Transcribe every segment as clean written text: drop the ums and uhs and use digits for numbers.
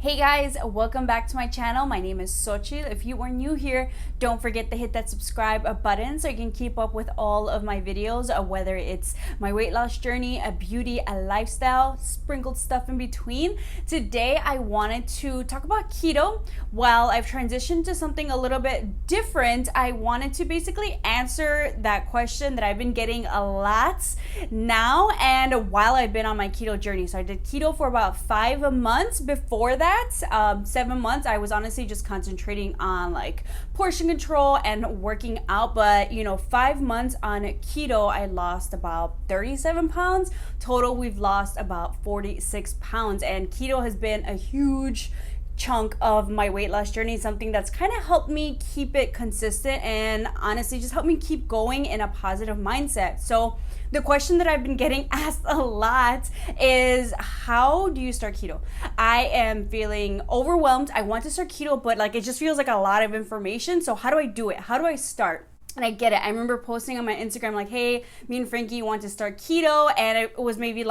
Hey guys, welcome back to my channel. My name is Xochitl. If you are new here, don't forget to hit that subscribe button so you can keep up with all of my videos, whether it's my weight loss journey, a beauty, a lifestyle, sprinkled stuff in between. Today I wanted to talk about keto. While I've transitioned to something a little bit different, I wanted to basically answer that question that I've been getting a lot now and while I've been on my keto journey. So I did keto for about 5 months. Before that, 7 months, I was honestly just concentrating on like portion control and working out. But 5 months on keto, I lost about 37 pounds. Total, we've lost about 46 pounds. And keto has been a huge chunk of my weight loss journey, something that's kind of helped me keep it consistent and honestly just helped me keep going in a positive mindset. So the question that I've been getting asked a lot is, how do you start keto? I am feeling overwhelmed. I want to start keto, but it just feels like a lot of information. So how do I do it? How do I start? And I get it. I remember posting on my Instagram like, hey, me and Frankie want to start keto. And it was maybe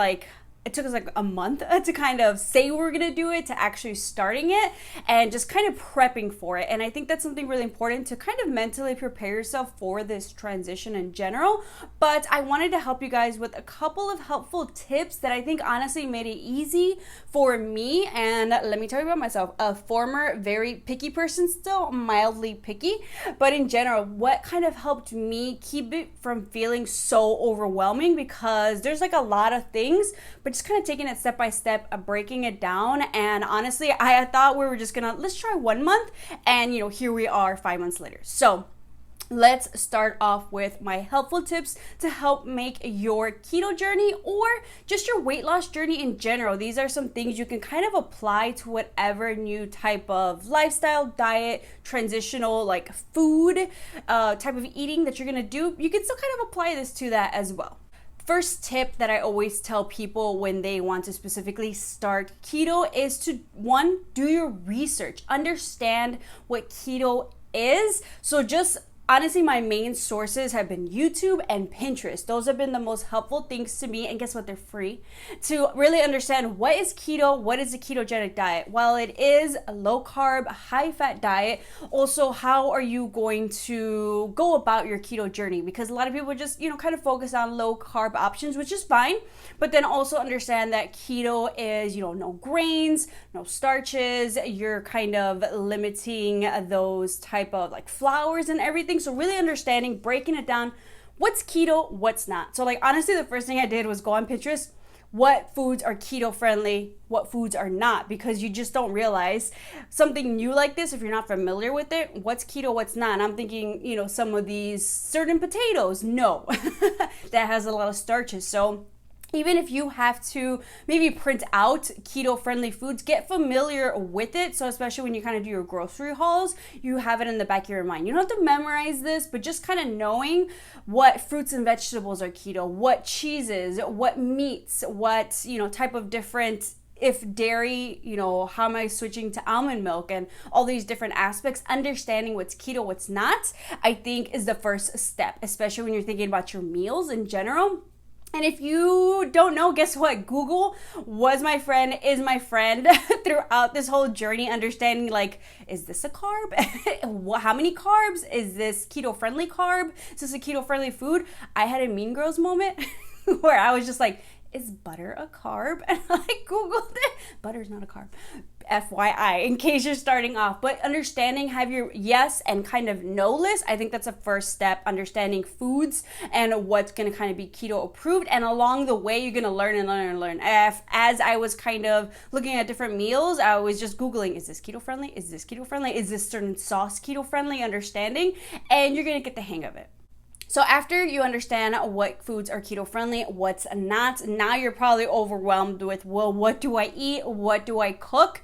it took us a month to kind of say we were going to do it, to actually starting it and just kind of prepping for it. And I think that's something really important to kind of mentally prepare yourself for this transition in general. But I wanted to help you guys with a couple of helpful tips that I think honestly made it easy for me. And let me tell you about myself, a former very picky person, still mildly picky, but in general, what kind of helped me keep it from feeling so overwhelming, because there's a lot of things, but just kind of taking it step by step, breaking it down. And honestly, I thought we were just gonna, let's try 1 month, and here we are 5 months later. So let's start off with my helpful tips to help make your keto journey or just your weight loss journey in general. These are some things you can kind of apply to whatever new type of lifestyle, diet, transitional food type of eating that you're gonna do. You can still kind of apply this to that as well. First tip that I always tell people when they want to specifically start keto is to, one, do your research. Understand what keto is. So just honestly, my main sources have been YouTube and Pinterest. Those have been the most helpful things to me. And guess what? They're free. To really understand what is keto, what is a ketogenic diet. While it is a low carb, high fat diet, also how are you going to go about your keto journey? Because a lot of people just, kind of focus on low carb options, which is fine. But then also understand that keto is, no grains, no starches. You're kind of limiting those type of flours and everything. So really understanding, breaking it down, what's keto, what's not. So honestly, the first thing I did was go on Pinterest, what foods are keto friendly, what foods are not, because you just don't realize something new like this if you're not familiar with it. What's keto, what's not? And I'm thinking, some of these certain potatoes, no, that has a lot of starches. So even if you have to maybe print out keto-friendly foods, get familiar with it. So especially when you kind of do your grocery hauls, you have it in the back of your mind. You don't have to memorize this, but just kind of knowing what fruits and vegetables are keto, what cheeses, what meats, what, type of different, if dairy, how am I switching to almond milk, and all these different aspects. Understanding what's keto, what's not, I think is the first step, especially when you're thinking about your meals in general. And if you don't know, guess what? Google was my friend, is my friend throughout this whole journey, understanding is this a carb? How many carbs? Is this keto-friendly carb? Is this a keto-friendly food? I had a Mean Girls moment where I was just is butter a carb? And I Googled it. Butter's not a carb. FYI, in case you're starting off. But understanding, have your yes and kind of no list. I think that's a first step, understanding foods and what's going to kind of be keto approved. And along the way, you're going to learn and learn and learn. As I was kind of looking at different meals, I was just Googling, is this keto friendly? Is this keto friendly? Is this certain sauce keto friendly? Understanding. And you're going to get the hang of it. So after you understand what foods are keto friendly, what's not, now you're probably overwhelmed with, well, what do I eat? What do I cook?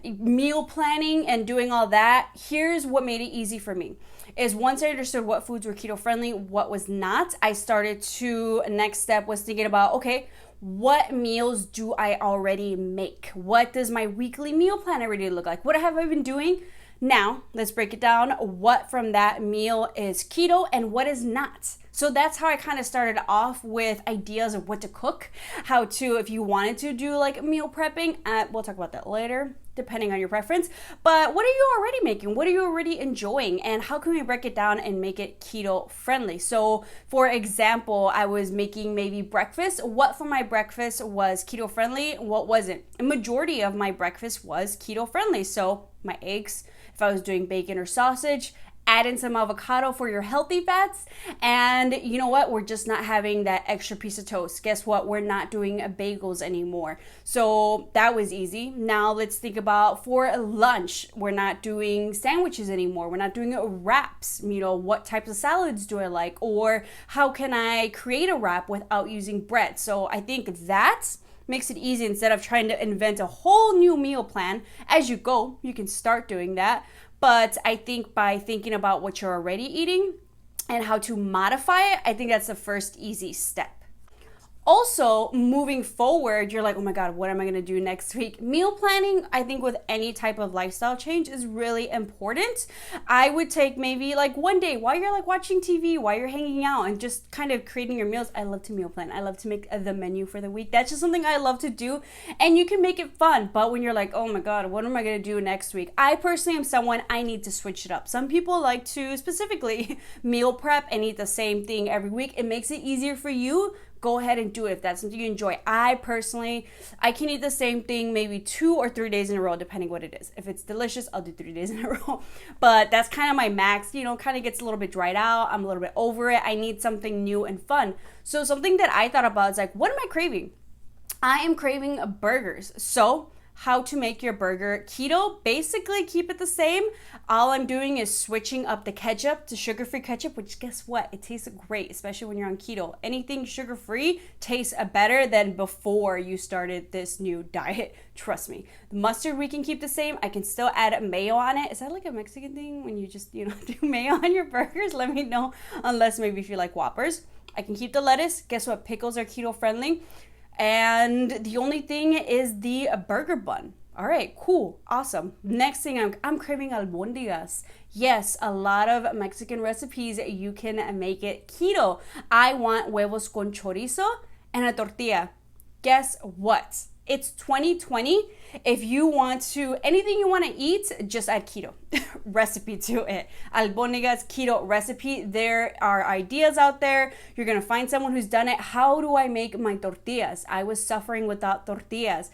Meal planning and doing all that. Here's what made it easy for me. Is once I understood what foods were keto friendly, what was not, I started to, next step was thinking about, okay, what meals do I already make? What does my weekly meal plan already look like? What have I been doing? Now, let's break it down. What from that meal is keto and what is not? So that's how I kind of started off with ideas of what to cook, how to, if you wanted to do like meal prepping, we'll talk about that later. depending on your preference. But what are you already making? What are you already enjoying? And how can we break it down and make it keto friendly? So for example, I was making maybe breakfast. What for my breakfast was keto friendly? What wasn't? A majority of my breakfast was keto friendly. So my eggs, if I was doing bacon or sausage, add in some avocado for your healthy fats. And you know what? We're just not having that extra piece of toast. Guess what? We're not doing bagels anymore. So that was easy. Now let's think about for lunch. We're not doing sandwiches anymore. We're not doing wraps. You know, what types of salads do I like? Or how can I create a wrap without using bread? So I think that makes it easy. Instead of trying to invent a whole new meal plan as you go, you can start doing that. But I think by thinking about what you're already eating and how to modify it, I think that's the first easy step. Also, moving forward, you're like, oh my God, what am I going to do next week? Meal planning, I think with any type of lifestyle change is really important. I would take maybe like one day while you're like watching TV, while you're hanging out and just kind of creating your meals. I love to meal plan. I love to make the menu for the week. That's just something I love to do, and you can make it fun. But when you're like, oh my God, what am I going to do next week? I personally am someone, I need to switch it up. Some people like to specifically meal prep and eat the same thing every week. It makes it easier for you. Go ahead and do it if that's something you enjoy. I personally, I can eat the same thing maybe 2 or 3 days in a row, depending what it is. If it's delicious, I'll do 3 days in a row. But that's kind of my max, you know, kind of gets a little bit dried out. I'm a little bit over it. I need something new and fun. So something that I thought about is like, what am I craving? I am craving burgers. So how to make your burger keto, basically keep it the same. All I'm doing is switching up the ketchup to sugar-free ketchup, which guess what? It tastes great, especially when you're on keto. Anything sugar-free tastes better than before you started this new diet. Trust me. The mustard we can keep the same. I can still add mayo on it. Is that like a Mexican thing when you just, you know, do mayo on your burgers? Let me know, unless maybe if you like Whoppers. I can keep the lettuce. Guess what? Pickles are keto friendly. And the only thing is the burger bun. All right, cool, awesome. Next thing, I'm craving albóndigas. Yes, a lot of Mexican recipes, you can make it keto. I want huevos con chorizo and a tortilla. Guess what? It's 2020. If you want to, anything you want to eat, just add keto recipe to it. Albóndigas keto recipe. There are ideas out there. You're going to find someone who's done it. How do I make my tortillas? I was suffering without tortillas.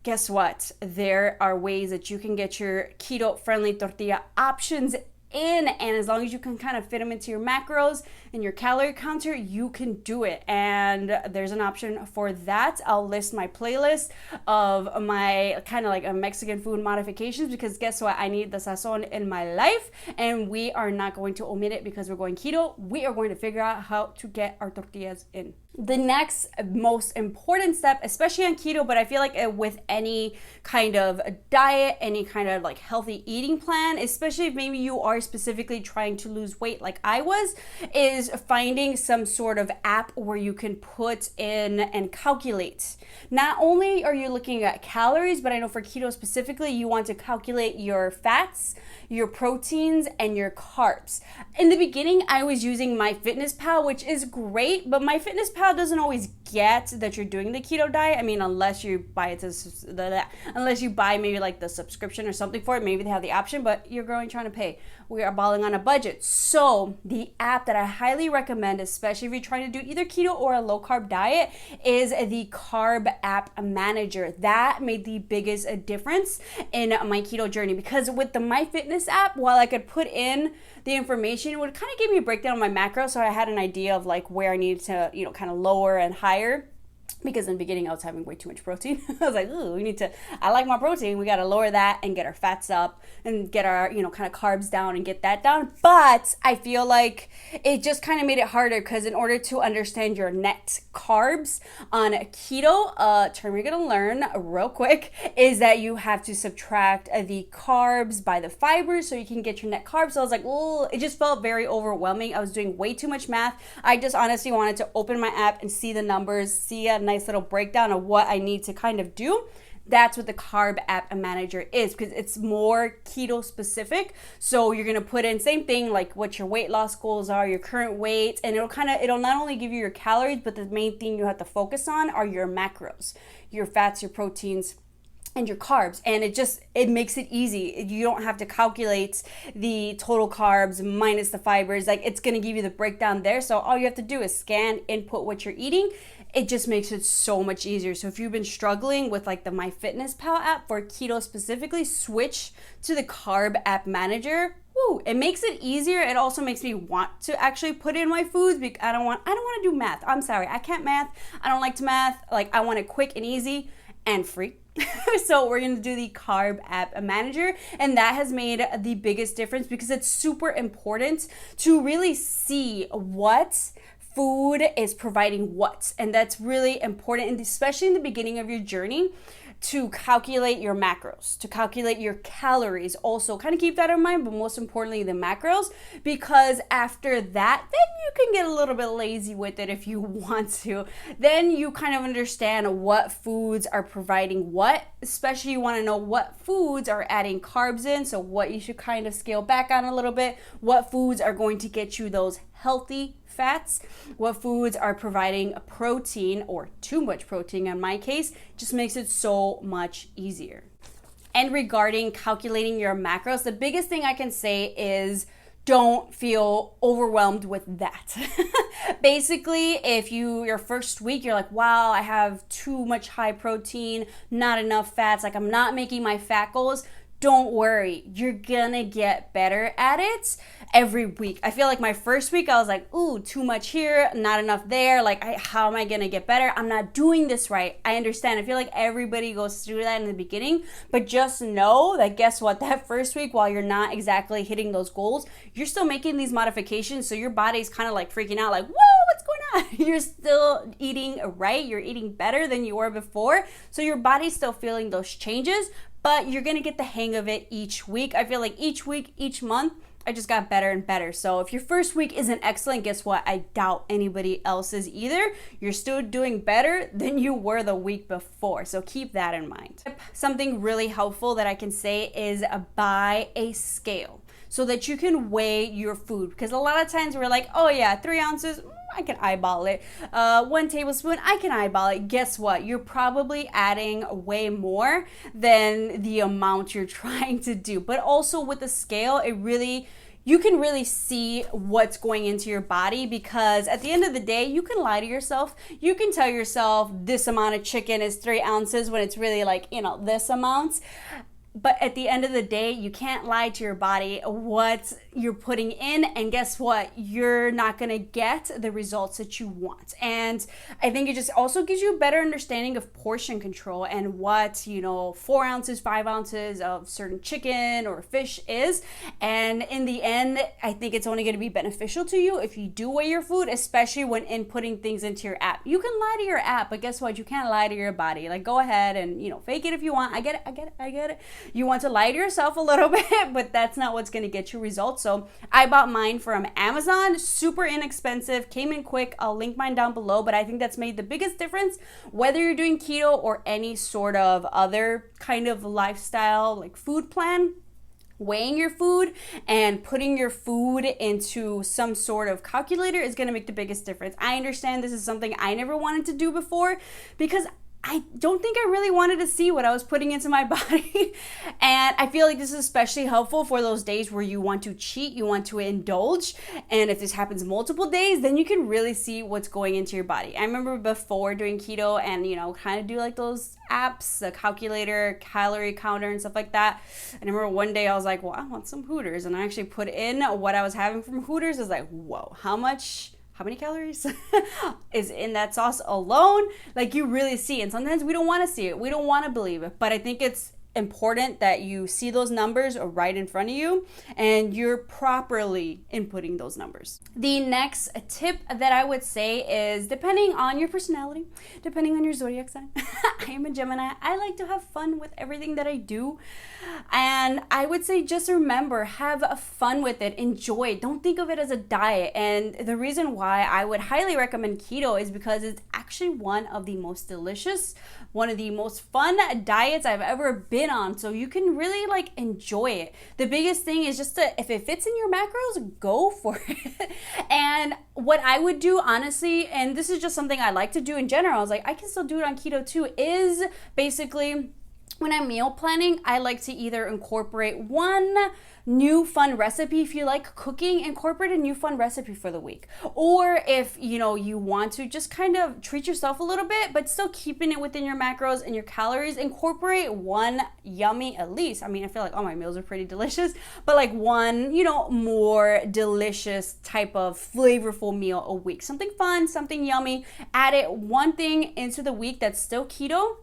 Guess what? There are ways that you can get your keto friendly tortilla options in, and as long as you can kind of fit them into your macros and your calorie counter, you can do it. And there's an option for that. I'll list my playlist of my kind of like a Mexican food modifications, because guess what? I need the sazon in my life, and we are not going to omit it because we're going keto. We are going to figure out how to get our tortillas in. The next most important step, especially on keto, but I feel like with any kind of diet, any kind of like healthy eating plan, especially if maybe you are specifically trying to lose weight like I was, is finding some sort of app where you can put in and calculate. Not only are you looking at calories, but I know for keto specifically, you want to calculate your fats, your proteins, and your carbs. In the beginning, I was using MyFitnessPal, which is great, but MyFitnessPal doesn't always get that you're doing the keto diet. I mean, unless you buy it unless you buy maybe like the subscription or something for it, maybe they have the option, but you're going trying to pay. We are balling on a budget. So the app that I highly recommend, especially if you're trying to do either keto or a low carb diet, is the Carb app manager. That made the biggest difference in my keto journey, because with the MyFitness app, while I could put in the information, it would kind of give me a breakdown of my macros, so I had an idea of like where I needed to, you know, kind of lower and higher. Because in the beginning I was having way too much protein. I was like, ooh, I like my protein. We got to lower that and get our fats up and get our, you know, kind of carbs down and get that down. But I feel like it just kind of made it harder, because in order to understand your net carbs on keto, a term you're going to learn real quick is that you have to subtract the carbs by the fibers so you can get your net carbs. So I was like, oh, it just felt very overwhelming. I was doing way too much math. I just honestly wanted to open my app and see the numbers, see a nice little breakdown of what I need to kind of do. That's what the Carb app manager is, because it's more keto specific. So you're going to put in same thing, like what your weight loss goals are, your current weight, and it'll not only give you your calories, but the main thing you have to focus on are your macros, your fats, your proteins, and your carbs, and it makes it easy. You don't have to calculate the total carbs minus the fibers. Like, it's going to give you the breakdown there, so all you have to do is scan, input what you're eating. It just makes it so much easier. So if you've been struggling with like the MyFitnessPal app for keto specifically, switch to the Carb app manager. Woo, it makes it easier. It also makes me want to actually put in my foods because I don't want to do math. I'm sorry, I can't math. I don't like to math. Like, I want it quick and easy and free. So we're going to do the Carb app manager, and that has made the biggest difference because it's super important to really see what food is providing what, and that's really important, and especially in the beginning of your journey, to calculate your macros, to calculate your calories. Also, kind of keep that in mind, but most importantly, the macros, because after that, then you can get a little bit lazy with it if you want to. Then you kind of understand what foods are providing what, especially you want to know what foods are adding carbs in, so what you should kind of scale back on a little bit, what foods are going to get you those healthy fats, what foods are providing a protein or too much protein in my case. Just makes it so much easier. And regarding calculating your macros, the biggest thing I can say is don't feel overwhelmed with that. Basically, if your first week, you're like, wow, I have too much high protein, not enough fats, like I'm not making my fat goals, don't worry, you're gonna get better at it every week. I feel like my first week, I was like, ooh, too much here, not enough there. Like, how am I gonna get better? I'm not doing this right. I understand. I feel like everybody goes through that in the beginning, but just know that, guess what? That first week, while you're not exactly hitting those goals, you're still making these modifications. So your body's kind of like freaking out, like, whoa, what's going on? You're still eating right. You're eating better than you were before. So your body's still feeling those changes, but you're gonna get the hang of it each week. I feel like each week, each month, I just got better and better. So if your first week isn't excellent, guess what? I doubt anybody else's either. You're still doing better than you were the week before. So keep that in mind. Something really helpful that I can say is buy a scale so that you can weigh your food. Because a lot of times we're like, oh yeah, 3 ounces, I can eyeball it. 1 tablespoon, I can eyeball it. Guess what? You're probably adding way more than the amount you're trying to do. But also with the scale, you can really see what's going into your body, because at the end of the day, you can lie to yourself. You can tell yourself this amount of chicken is 3 ounces when it's really like, this amount. But at the end of the day, you can't lie to your body what you're putting in, and guess what? You're not gonna get the results that you want. And I think it just also gives you a better understanding of portion control and what 4 ounces, 5 ounces of certain chicken or fish is. And in the end, I think it's only gonna be beneficial to you if you do weigh your food, especially when inputting things into your app. You can lie to your app, but guess what? You can't lie to your body. Like, go ahead and fake it if you want. I get it. You want to lie to yourself a little bit, but that's not what's going to get you results. So I bought mine from Amazon, super inexpensive, came in quick. I'll link mine down below, but I think that's made the biggest difference, whether you're doing keto or any sort of other kind of lifestyle, like food plan. Weighing your food and putting your food into some sort of calculator is going to make the biggest difference. I understand this is something I never wanted to do before, because I don't think I really wanted to see what I was putting into my body. And I feel like this is especially helpful for those days where you want to cheat, you want to indulge. And if this happens multiple days, then you can really see what's going into your body. I remember before doing keto and, kind of do like those apps, the calculator, calorie counter and stuff like that. And I remember one day I was like, well, I want some Hooters. And I actually put in what I was having from Hooters. I was like, whoa, how many calories is in that sauce alone? Like, you really see. And sometimes we don't want to see it. We don't want to believe it. But I think it's important that you see those numbers right in front of you and you're properly inputting those numbers. The next tip that I would say is, depending on your personality, depending on your zodiac sign, I am a Gemini. I like to have fun with everything that I do. And I would say, just remember, have fun with it, enjoy it. Don't think of it as a diet. And the reason why I would highly recommend keto is because it's actually one of the most delicious, one of the most fun diets I've ever been on. So you can really enjoy it. The biggest thing is just if it fits in your macros, go for it. And what I would do, honestly, and this is just something I like to do in general, I was like, I can still do it on keto too, is basically when I'm meal planning, I like to either incorporate one new fun recipe. If you like cooking, incorporate a new fun recipe for the week. Or if you want to just kind of treat yourself a little bit, but still keeping it within your macros and your calories, incorporate one yummy, at least. I mean, I feel like all my meals are pretty delicious, but like one, more delicious type of flavorful meal a week. Something fun, something yummy. Add it one thing into the week that's still keto.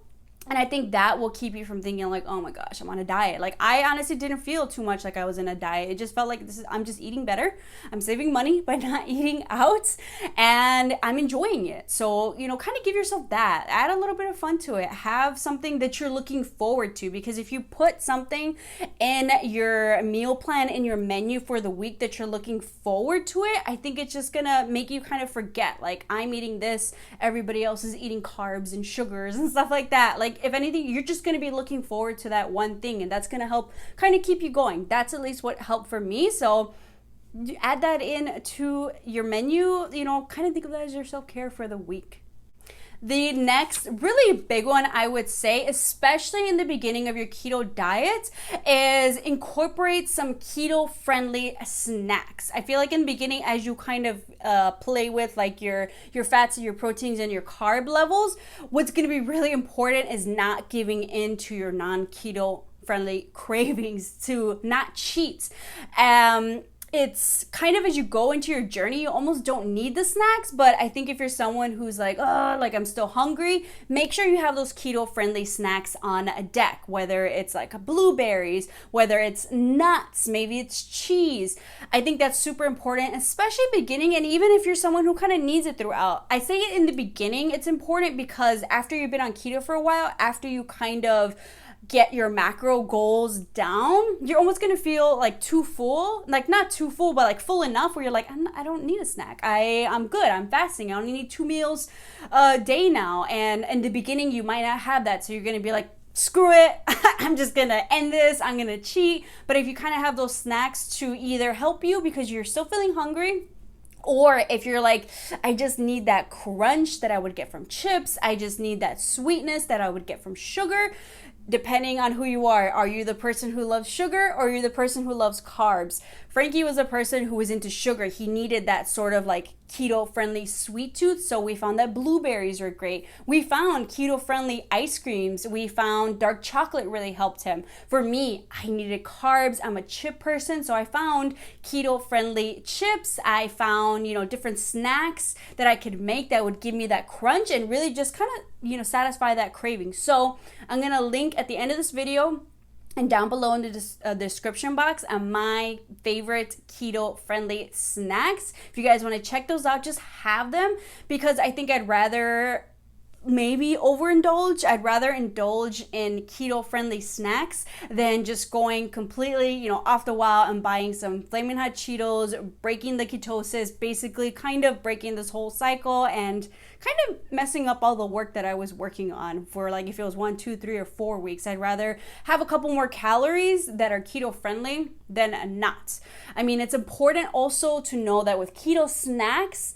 And I think that will keep you from thinking like, oh my gosh, I'm on a diet. Like, I honestly didn't feel too much like I was in a diet. It just felt like I'm just eating better. I'm saving money by not eating out, and I'm enjoying it. So, kind of give yourself that. Add a little bit of fun to it. Have something that you're looking forward to, because if you put something in your meal plan, in your menu for the week that you're looking forward to it, I think it's just gonna make you kind of forget, like, I'm eating this, everybody else is eating carbs and sugars and stuff like that. Like, if anything, you're just going to be looking forward to that one thing, and that's going to help kind of keep you going. That's at least what helped for me. So add that in to your menu, kind of think of that as your self-care for the week. The next really big one, I would say, especially in the beginning of your keto diet, is incorporate some keto-friendly snacks. I feel like in the beginning, as you kind of play with like your fats and your proteins and your carb levels, what's going to be really important is not giving in to your non-keto friendly cravings, to not cheat. It's kind of, as you go into your journey, you almost don't need the snacks, but I think if you're someone who's like, oh, like I'm still hungry, make sure you have those keto-friendly snacks on a deck, whether it's like blueberries, whether it's nuts, maybe it's cheese. I think that's super important, especially beginning, and even if you're someone who kind of needs it throughout. I say it in the beginning, it's important because after you've been on keto for a while, after you kind of get your macro goals down, you're almost gonna feel like too full, like not too full, but like full enough where you're like, I don't need a snack. I'm good. I'm fasting. I only need 2 meals a day now. And in the beginning, you might not have that. So you're gonna be like, screw it. I'm just gonna end this. I'm gonna cheat. But if you kind of have those snacks to either help you because you're still feeling hungry, or if you're like, I just need that crunch that I would get from chips, I just need that sweetness that I would get from sugar, depending on who you are you the person who loves sugar, or are you the person who loves carbs? Frankie was a person who was into sugar. He needed that sort of like keto-friendly sweet tooth, so we found that blueberries were great. We found keto-friendly ice creams. We found dark chocolate really helped him. For me, I needed carbs. I'm a chip person, so I found keto-friendly chips. I found, different snacks that I could make that would give me that crunch and really just kind of, satisfy that craving. So I'm gonna link at the end of this video and down below in the description box my favorite keto-friendly snacks. If you guys want to check those out, just have them, because I think I'd rather maybe overindulge. I'd rather indulge in keto-friendly snacks than just going completely, off the wall and buying some Flamin' Hot Cheetos, breaking the ketosis, basically kind of breaking this whole cycle and kind of messing up all the work that I was working on for, like, if it was 1, 2, 3, or 4 weeks. I'd rather have a couple more calories that are keto-friendly than not. I mean, it's important also to know that with keto snacks,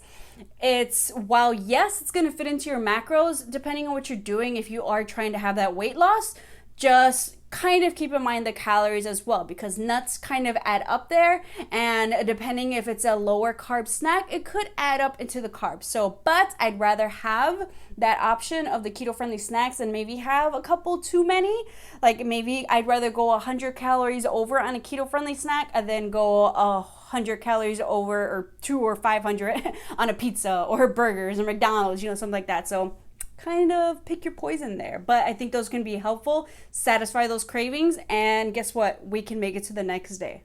while yes, it's going to fit into your macros, depending on what you're doing, if you are trying to have that weight loss, just kind of keep in mind the calories as well, because nuts kind of add up there, and depending if it's a lower carb snack, it could add up into the carbs. So, but I'd rather have that option of the keto-friendly snacks and maybe have a couple too many. Like, maybe I'd rather go 100 calories over on a keto-friendly snack and then go 100 calories over, or 200 or 500 on a pizza or burgers or McDonald's, something like that. So kind of pick your poison there. But I think those can be helpful, satisfy those cravings, and guess what? We can make it to the next day.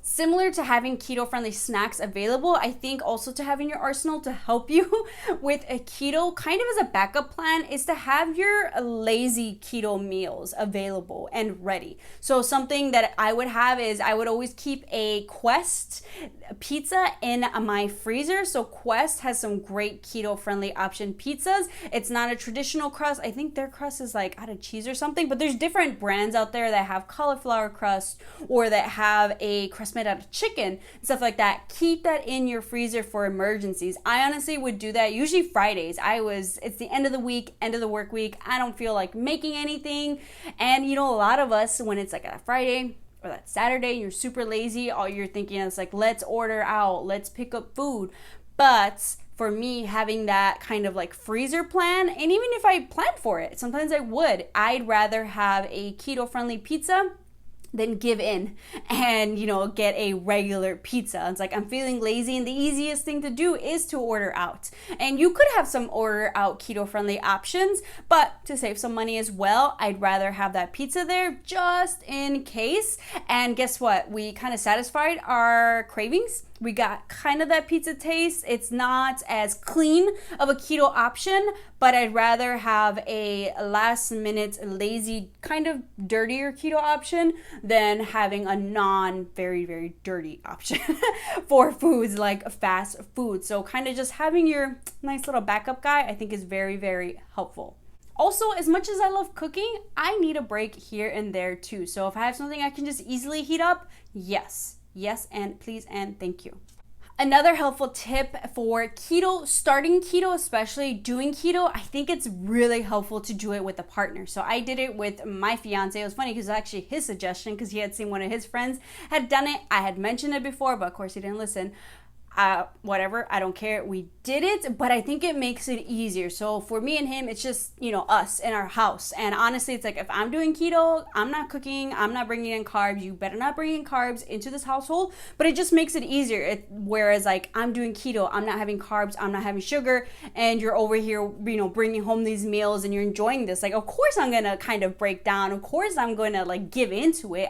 Similar to having keto-friendly snacks available, I think also to have in your arsenal to help you with a keto, kind of as a backup plan, is to have your lazy keto meals available and ready. So something that I would have is I would always keep a Quest pizza in my freezer. So Quest has some great keto-friendly option pizzas. It's not a traditional crust. I think their crust is like out of cheese or something, but there's different brands out there that have cauliflower crust or that have a crust breast meat out of chicken, stuff like that. Keep that in your freezer for emergencies. I honestly would do that usually Fridays. It's the end of the week, end of the work week. I don't feel like making anything. And you know, a lot of us, when it's like a Friday or that Saturday, you're super lazy, all you're thinking is like, let's order out, let's pick up food. But for me, having that kind of like freezer plan, and even if I planned for it, sometimes I'd rather have a keto friendly pizza than give in and, you know, get a regular pizza. It's like I'm feeling lazy, and the easiest thing to do is to order out. And you could have some order out keto friendly options, but to save some money as well, I'd rather have that pizza there just in case. And guess what? We kind of satisfied our cravings. We got kind of that pizza taste. It's not as clean of a keto option, but I'd rather have a last minute lazy kind of dirtier keto option than having a very, very dirty option for foods like fast food. So kind of just having your nice little backup guy, I think is very, very helpful. Also, as much as I love cooking, I need a break here and there too. So if I have something I can just easily heat up, yes, and please, and thank you. Another helpful tip for keto, starting keto, especially doing keto, I think it's really helpful to do it with a partner. So I did it with my fiance. It was funny because it was actually his suggestion, because he had seen one of his friends had done it. I had mentioned it before, but of course he didn't listen. Whatever, I don't care. We did it, but I think it makes it easier. So for me and him, it's just, you know, us in our house. And honestly, it's like, if I'm doing keto, I'm not cooking, I'm not bringing in carbs. You better not bring in carbs into this household, but it just makes it easier. Whereas like I'm doing keto, I'm not having carbs, I'm not having sugar, and you're over here, you know, bringing home these meals and you're enjoying this. Like, of course I'm going to kind of break down. Of course I'm going to like give into it.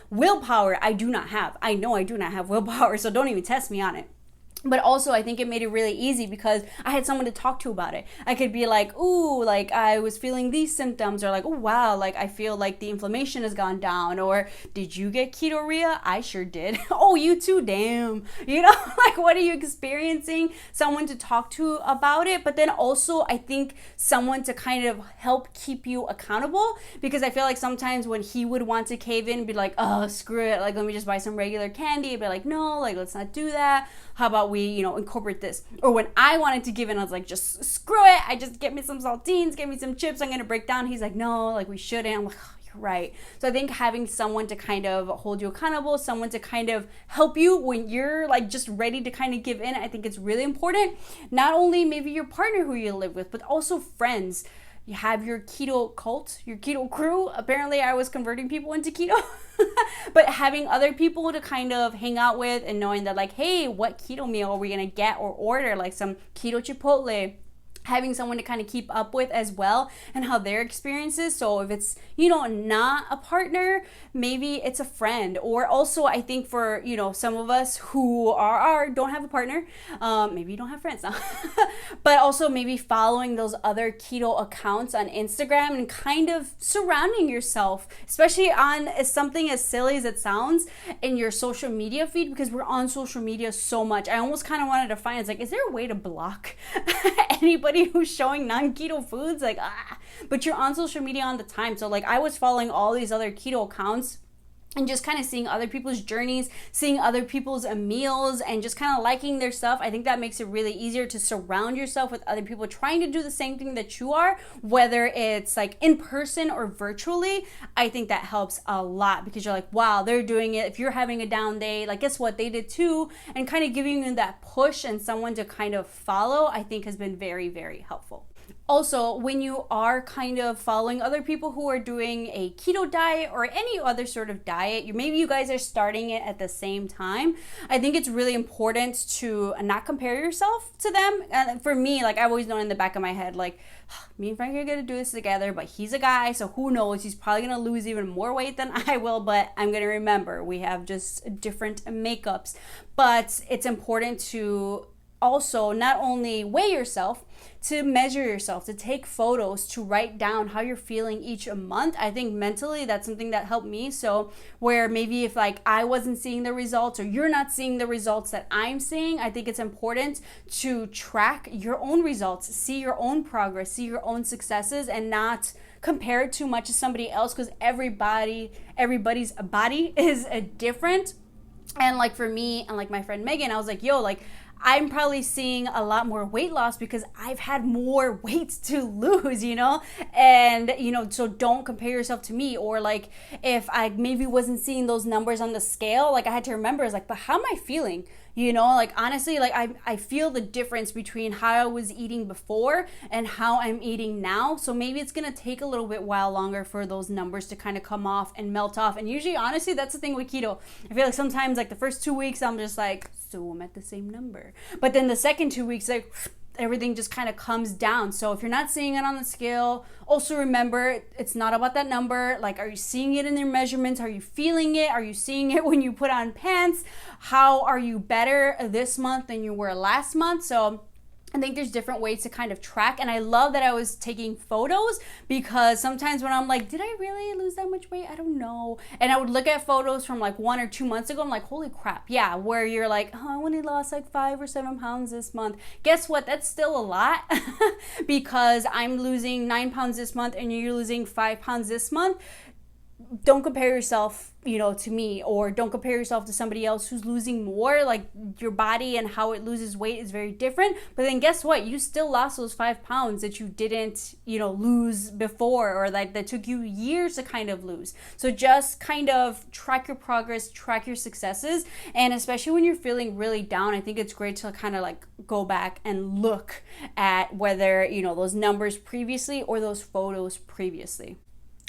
Willpower, I do not have. I know I do not have willpower, so don't even test me on it. But also, I think it made it really easy because I had someone to talk to about it. I could be like, ooh, like I was feeling these symptoms, or like, oh wow, like I feel like the inflammation has gone down, or did you get ketorrhea? I sure did. Oh, you too, damn. You know, like what are you experiencing? Someone to talk to about it, but then also I think someone to kind of help keep you accountable, because I feel like sometimes when he would want to cave in and be like, oh, screw it, like let me just buy some regular candy, I'd be like, no, like let's not do that. How about we, you know, incorporate this? Or when I wanted to give in, I was like, just screw it. I just get me some saltines, get me some chips. I'm going to break down. He's like, no, like we shouldn't. I'm like, oh, you're right. So I think having someone to kind of hold you accountable, someone to kind of help you when you're like just ready to kind of give in, I think it's really important. Not only maybe your partner who you live with, but also friends. You have your keto cult, your keto crew. Apparently I was converting people into keto. But having other people to kind of hang out with, and knowing that like, hey, what keto meal are we gonna get or order? Like some keto Chipotle. Having someone to kind of keep up with as well, and how their experiences. So if it's, you know, not a partner, maybe it's a friend. Or also I think for, you know, some of us who don't have a partner, maybe you don't have friends now, but also maybe following those other keto accounts on Instagram and kind of surrounding yourself, especially on something as silly as it sounds, in your social media feed, because we're on social media so much. I almost kind of wanted to find, it's like, is there a way to block anybody who's showing non-keto foods? Like, but you're on social media all the time. So like I was following all these other keto accounts and just kind of seeing other people's journeys, seeing other people's meals, and just kind of liking their stuff. I think that makes it really easier to surround yourself with other people trying to do the same thing that you are, whether it's like in person or virtually. I think that helps a lot, because you're like, wow, they're doing it. If you're having a down day, like guess what, they did too. And kind of giving you that push and someone to kind of follow, I think has been very, very helpful. Also, when you are kind of following other people who are doing a keto diet or any other sort of diet, maybe you guys are starting it at the same time, I think it's really important to not compare yourself to them. And for me, like I've always known in the back of my head, like me and Frank are gonna do this together, but he's a guy, so who knows, he's probably gonna lose even more weight than I will, but I'm gonna remember we have just different makeups. But it's important to also not only weigh yourself, to measure yourself, to take photos, to write down how you're feeling each month. I think mentally that's something that helped me. So where maybe if like I wasn't seeing the results, or you're not seeing the results that I'm seeing, I think it's important to track your own results, see your own progress, see your own successes, and not compare it too much to somebody else, because everybody's body is different. And like for me and like my friend Megan, I was like, yo, like I'm probably seeing a lot more weight loss because I've had more weight to lose, you know? And, you know, so don't compare yourself to me. Or like if I maybe wasn't seeing those numbers on the scale, like I had to remember, it's like, but how am I feeling? You know, like honestly, like I feel the difference between how I was eating before and how I'm eating now. So maybe it's gonna take a little bit while longer for those numbers to kind of come off and melt off. And usually, honestly, that's the thing with keto. I feel like sometimes like the first 2 weeks, I'm just like, so I'm at the same number. But then the second 2 weeks, like everything just kind of comes down. So if you're not seeing it on the scale, also remember it's not about that number. Like, are you seeing it in your measurements? Are you feeling it? Are you seeing it when you put on pants? How are you better this month than you were last month? So I think there's different ways to kind of track. And I love that I was taking photos, because sometimes when I'm like, did I really lose that much weight? I don't know. And I would look at photos from like 1 or 2 months ago. I'm like, holy crap. Yeah. Where you're like, oh, I only lost like 5 or 7 pounds this month. Guess what? That's still a lot because I'm losing 9 pounds this month and you're losing 5 pounds this month. Don't compare yourself, you know, to me, or don't compare yourself to somebody else who's losing more. Like, your body and how it loses weight is very different. But then guess what? You still lost those 5 pounds that you didn't, you know, lose before, or like that took you years to kind of lose. So just kind of track your progress, track your successes. And especially when you're feeling really down, I think it's great to kind of like go back and look at whether, you know, those numbers previously or those photos previously.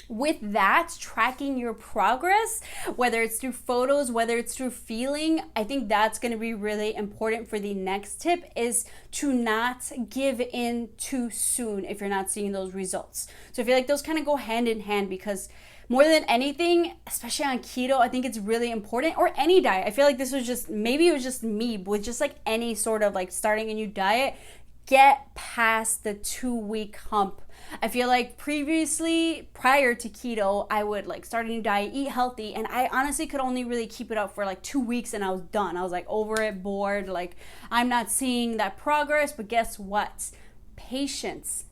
With that, tracking your progress, whether it's through photos, whether it's through feeling, I think that's going to be really important for the next tip, is to not give in too soon if you're not seeing those results. So I feel like those kind of go hand in hand, because more than anything, especially on keto, I think it's really important, or any diet. I feel like this was just, maybe it was just me, with just like any sort of like starting a new diet, get past the 2-week hump. I feel like previously, prior to keto, I would like start a new diet, eat healthy, and I honestly could only really keep it up for like 2 weeks and I was done. I was like over it, bored, like I'm not seeing that progress. But guess what? Patience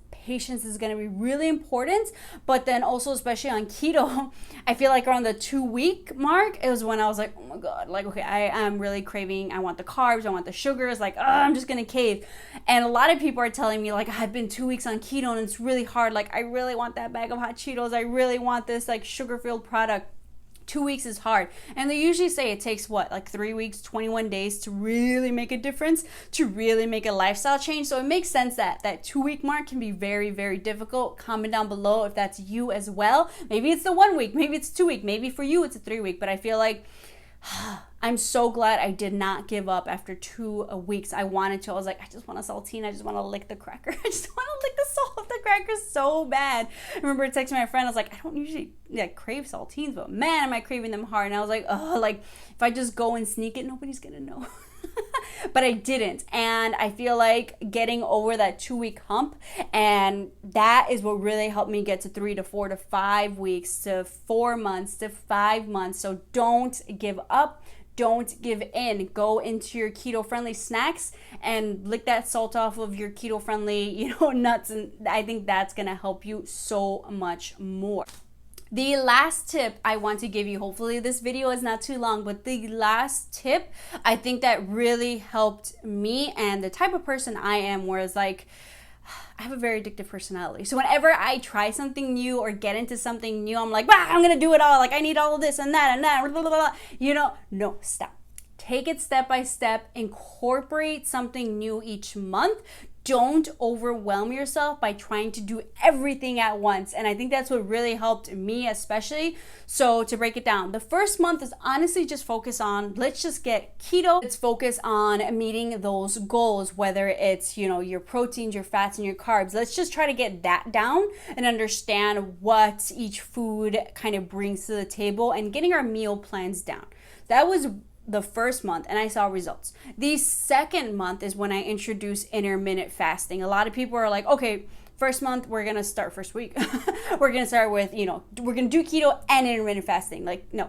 is going to be really important. But then also, especially on keto, I feel like around the 2-week mark, it was when I was like, oh my God, like, okay, I am really craving, I want the carbs, I want the sugars, like, I'm just going to cave. And a lot of people are telling me like, I've been 2 weeks on keto and it's really hard. Like, I really want that bag of hot Cheetos. I really want this like sugar-filled product. 2 weeks is hard. And they usually say it takes what, like 3 weeks, 21 days to really make a difference, to really make a lifestyle change. So it makes sense that that 2-week mark can be very, very difficult. Comment down below if that's you as well. Maybe it's the 1 week, maybe it's 2 week, maybe for you it's a 3 week. But I feel like I'm so glad I did not give up after 2 weeks. I wanted to. I was like, I just want a saltine. I just want to lick the cracker. I just want to lick the salt of the cracker so bad. I remember texting my friend. I was like, I don't usually crave saltines, but man, am I craving them hard. And I was like, oh, like if I just go and sneak it, nobody's going to know. But I didn't. And I feel like getting over that 2-week hump, and that is what really helped me get to 3 to 4 to 5 weeks to 4 months to 5 months. So don't give up. Don't give in. Go into your keto-friendly snacks and lick that salt off of your keto-friendly, nuts. And I think that's going to help you so much more. The last tip I want to give you, hopefully this video is not too long, but the last tip I think that really helped me and the type of person I am, whereas like I have a very addictive personality. So whenever I try something new or get into something new, I'm like, I'm going to do it all. Like I need all of this and that, blah, blah, blah. No, stop. Take it step by step. Incorporate something new each month. Don't overwhelm yourself by trying to do everything at once. And I think that's what really helped me especially. So to break it down, the first month is honestly just focus on, let's just get keto. Let's focus on meeting those goals, whether it's, your proteins, your fats, and your carbs. Let's just try to get that down and understand what each food kind of brings to the table and getting our meal plans down. That was the first month, and I saw results. The second month is when I introduced intermittent fasting. A lot of people are like, okay, first month, we're going to start first week. We're going to start with, we're going to do keto and intermittent fasting. Like, no.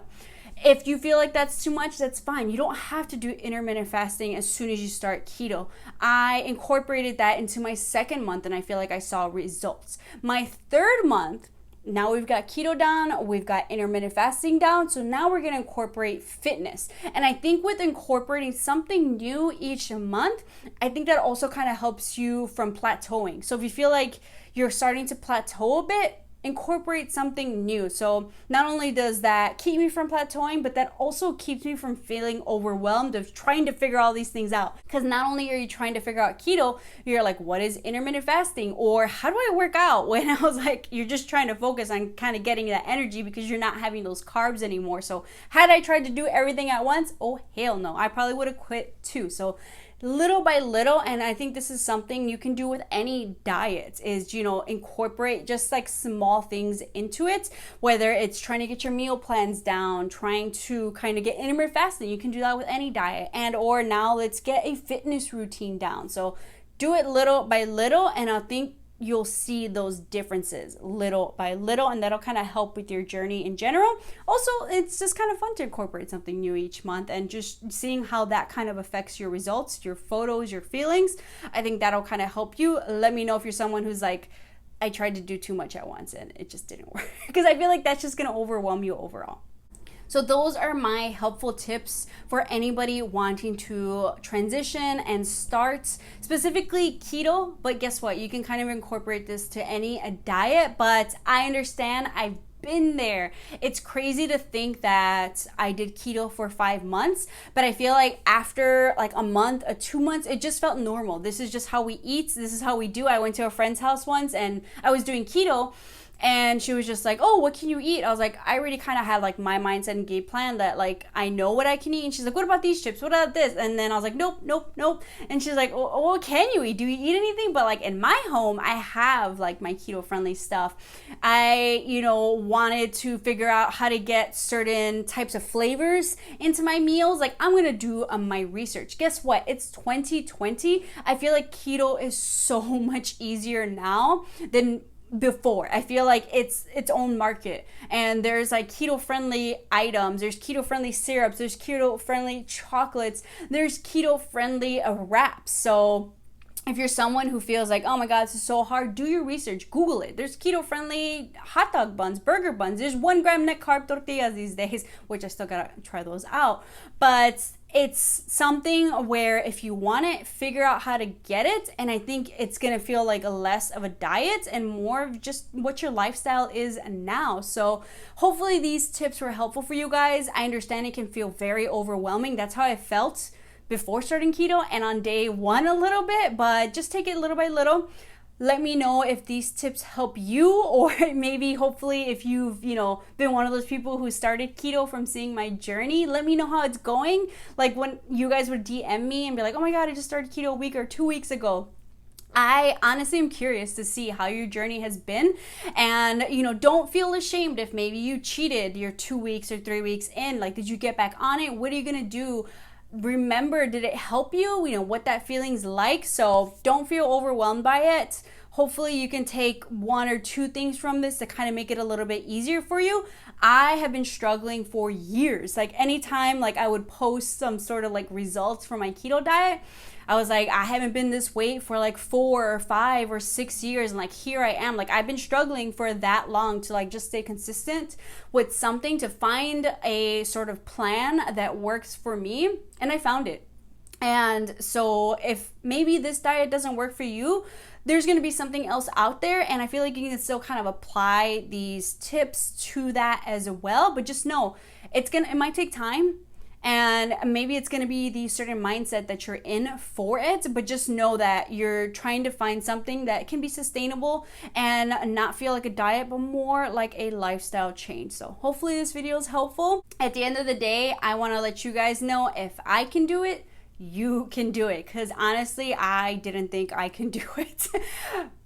If you feel like that's too much, that's fine. You don't have to do intermittent fasting as soon as you start keto. I incorporated that into my second month, and I feel like I saw results. My third month now we've got keto down, we've got intermittent fasting down, so now we're gonna incorporate fitness. And I think with incorporating something new each month, I think that also kind of helps you from plateauing. So if you feel like you're starting to plateau a bit, incorporate something new. So not only does that keep me from plateauing, but that also keeps me from feeling overwhelmed of trying to figure all these things out. Because not only are you trying to figure out keto, you're like, what is intermittent fasting? Or how do I work out? When I was like, you're just trying to focus on kind of getting that energy because you're not having those carbs anymore. So had I tried to do everything at once, oh hell no, I probably would have quit too. So little by little, and I think this is something you can do with any diet, is, you know, incorporate just like small things into it, whether it's trying to get your meal plans down, trying to kind of get intermittent fasting. You can do that with any diet, and or now let's get a fitness routine down. So do it little by little, and I think you'll see those differences little by little, and that'll kind of help with your journey in general. Also, it's just kind of fun to incorporate something new each month, and just seeing how that kind of affects your results, your photos, your feelings. I think that'll kind of help you. Let me know if you're someone who's like, I tried to do too much at once and it just didn't work, because I feel like that's just going to overwhelm you overall. So those are my helpful tips for anybody wanting to transition and start specifically keto. But guess what? You can kind of incorporate this to any diet, but I understand, I've been there. It's crazy to think that I did keto for 5 months, but I feel like after like a month or 2 months, it just felt normal. This is just how we eat. This is how we do. I went to a friend's house once and I was doing keto, and she was just like, oh, what can you eat? I was like, I already kind of had like my mindset and game plan that like I know what I can eat. And she's like, what about these chips? What about this? And then I was like, nope. And she's like, oh, what can you eat? Do you eat anything? But like in my home, I have like my keto friendly stuff. I, you know, wanted to figure out how to get certain types of flavors into my meals. Like I'm going to do my research. Guess what? It's 2020. I feel like keto is so much easier now than before. I feel like it's its own market, and there's like keto friendly items, there's keto friendly syrups, there's keto friendly chocolates, there's keto friendly wraps. So if you're someone who feels like, oh my god, this is so hard, do your research, Google it. There's keto friendly hot dog buns, burger buns, there's 1 gram net carb tortillas these days, which I still gotta try those out. But it's something where if you want it, figure out how to get it. And I think it's going to feel like less of a diet and more of just what your lifestyle is now. So hopefully these tips were helpful for you guys. I understand it can feel very overwhelming. That's how I felt before starting keto and on day 1 a little bit, but just take it little by little. Let me know if these tips help you, or maybe hopefully if you've, you know, been one of those people who started keto from seeing my journey. Let me know how it's going. Like when you guys would DM me and be like, oh my god, I just started keto a week or 2 weeks ago. I honestly am curious to see how your journey has been. And, you know, don't feel ashamed if maybe you cheated your 2 weeks or 3 weeks in. Like, did you get back on it? What are you going to do? Remember, did it help you? You know, what that feeling's like. So don't feel overwhelmed by it. Hopefully you can take 1 or 2 things from this to kind of make it a little bit easier for you. I have been struggling for years. Like anytime like I would post some sort of like results for my keto diet, I was like, I haven't been this weight for like 4 or 5 or 6 years, and like here I am. Like I've been struggling for that long to like just stay consistent with something, to find a sort of plan that works for me, and I found it. And so if maybe this diet doesn't work for you, there's going to be something else out there, and I feel like you can still kind of apply these tips to that as well. But just know it might take time, and maybe it's going to be the certain mindset that you're in for it, but just know that you're trying to find something that can be sustainable and not feel like a diet, but more like a lifestyle change. So hopefully this video is helpful. At the end of the day, I want to let you guys know, if I can do it, you can do it, because honestly I didn't think I can do it.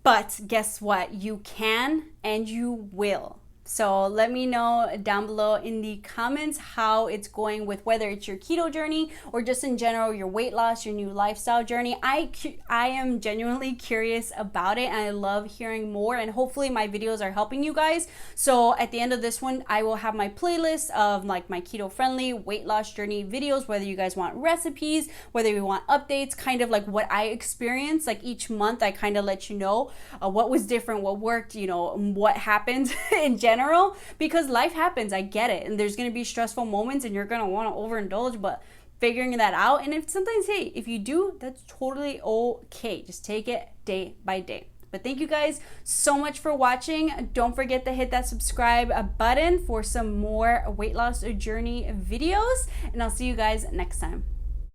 But guess what? You can, and you will. So let me know down below in the comments how it's going with whether it's your keto journey or just in general your weight loss, your new lifestyle journey. I am genuinely curious about it, and I love hearing more, and hopefully my videos are helping you guys. So at the end of this one, I will have my playlist of like my keto friendly weight loss journey videos, whether you guys want recipes, whether you want updates, kind of like what I experienced. Like each month I kind of let you know what was different, what worked, you know, what happened in general, because life happens. I get it, and there's going to be stressful moments and you're going to want to overindulge, but figuring that out. And if sometimes, hey, if you do, that's totally okay. Just take it day by day. But thank you guys so much for watching. Don't forget to hit that subscribe button for some more weight loss journey videos, and I'll see you guys next time.